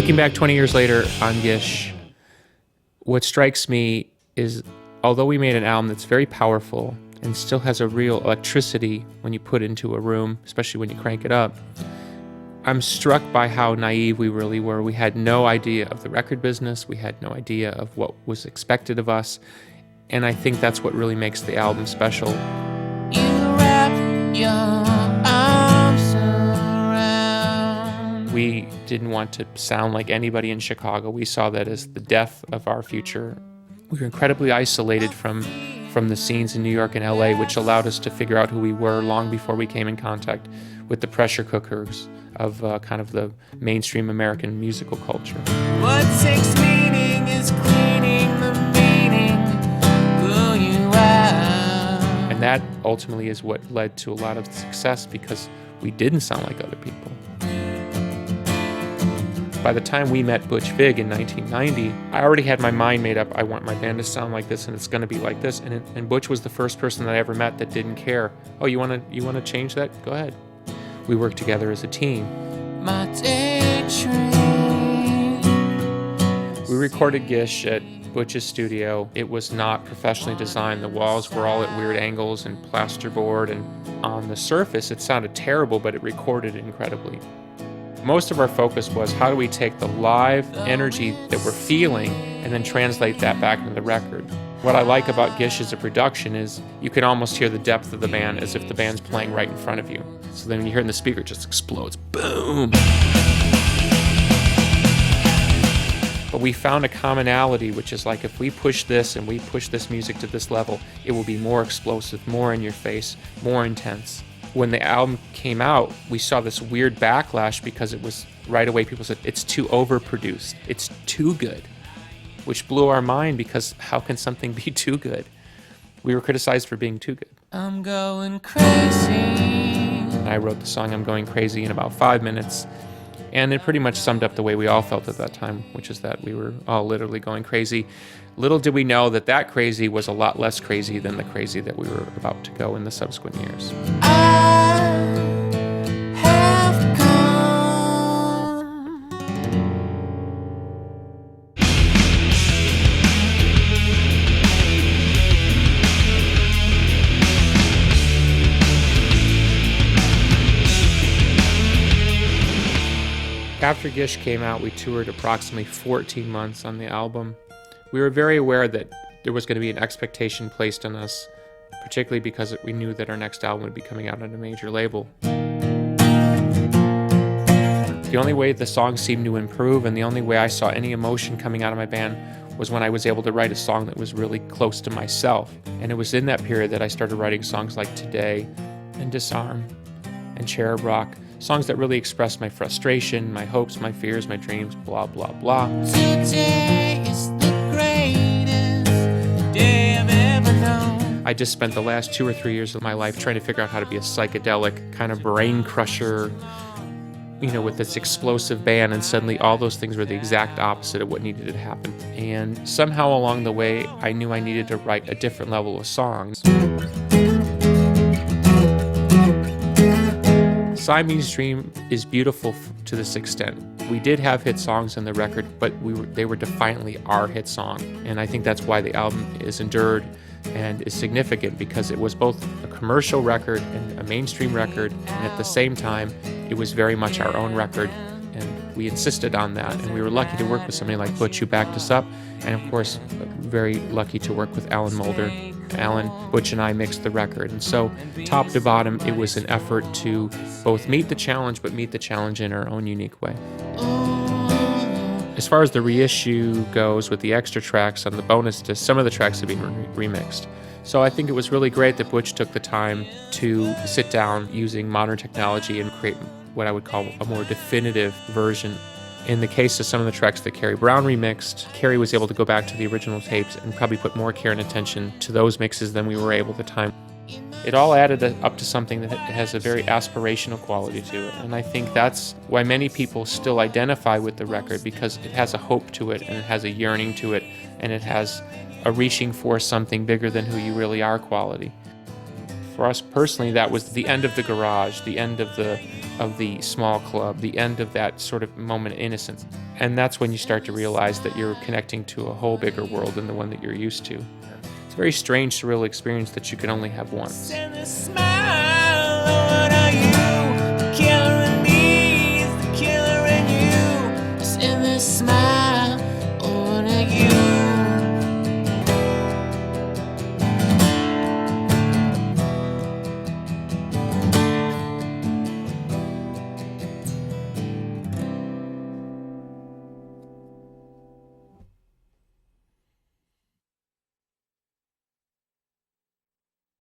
Looking back 20 years later on Gish, what strikes me is, although we made an album that's very powerful and still has a real electricity when you put it into a room, especially when you crank it up, I'm struck by how naive we really were. We had no idea of the record business. We had no idea of what was expected of us. And I think that's what really makes the album special. You wrap your arms around. We didn't want to sound like anybody in Chicago. We saw that as the death of our future. We were incredibly isolated from the scenes in New York and LA, which allowed us to figure out who we were long before we came in contact with the pressure cookers of kind of the mainstream American musical culture. What takes meaning is cleaning the meaning who you are. And that ultimately is what led to a lot of success, because we didn't sound like other people. By the time we met Butch Vig in 1990, I already had my mind made up. I want my band to sound like this, and it's going to be like this. And Butch was the first person that I ever met that didn't care. Oh, you want to change that? Go ahead. We worked together as a team. My daydream. We recorded Gish at Butch's studio. It was not professionally designed. The walls were all at weird angles and plasterboard, and on the surface it sounded terrible, but it recorded incredibly. Most of our focus was, how do we take the live energy that we're feeling and then translate that back into the record? What I like about Gish as a production is you can almost hear the depth of the band as if the band's playing right in front of you. So then when you hear it in the speaker, it just explodes. Boom! But we found a commonality, which is like, if we push this and we push this music to this level, it will be more explosive, more in your face, more intense. When the album came out, we saw this weird backlash because it was, right away people said, it's too overproduced, it's too good, which blew our mind, because how can something be too good? We were criticized for being too good. I'm going crazy. I wrote the song I'm Going Crazy in about 5 minutes, and it pretty much summed up the way we all felt at that time, which is that we were all literally going crazy. Little did we know that that crazy was a lot less crazy than the crazy that we were about to go in the subsequent years. I have come. After Gish came out, we toured approximately 14 months on the album. We were very aware that there was going to be an expectation placed on us, particularly because we knew that our next album would be coming out on a major label. The only way the songs seemed to improve, and the only way I saw any emotion coming out of my band, was when I was able to write a song that was really close to myself. And it was in that period that I started writing songs like Today and Disarm and Cherub Rock, songs that really expressed my frustration, my hopes, my fears, my dreams, blah, blah, blah. Today is the greatest day I've ever known. I just spent the last 2 or 3 years of my life trying to figure out how to be a psychedelic kind of brain crusher, with this explosive band, and suddenly all those things were the exact opposite of what needed to happen. And somehow along the way, I knew I needed to write a different level of songs. Siamese Dream is beautiful to this extent. We did have hit songs on the record, but they were defiantly our hit song. And I think that's why the album is endured and is significant, because it was both a commercial record and a mainstream record, and at the same time, it was very much our own record, and we insisted on that. And we were lucky to work with somebody like Butch, who backed us up, and of course, very lucky to work with Alan Mulder. Alan, Butch, and I mixed the record. And so, top to bottom, it was an effort to both meet the challenge, but meet the challenge in our own unique way. As far as the reissue goes, with the extra tracks on the bonus disc, some of the tracks have been remixed. So I think it was really great that Butch took the time to sit down using modern technology and create what I would call a more definitive version. In the case of some of the tracks that Carrie Brown remixed, Carrie was able to go back to the original tapes and probably put more care and attention to those mixes than we were able at the time. It all added up to something that has a very aspirational quality to it, and I think that's why many people still identify with the record, because it has a hope to it, and it has a yearning to it, and it has a reaching for something bigger than who you really are quality. For us personally, that was the end of the garage, the end of the small club, the end of that sort of moment of innocence. And that's when you start to realize that you're connecting to a whole bigger world than the one that you're used to. It's a very strange, surreal experience that you can only have once. And a smile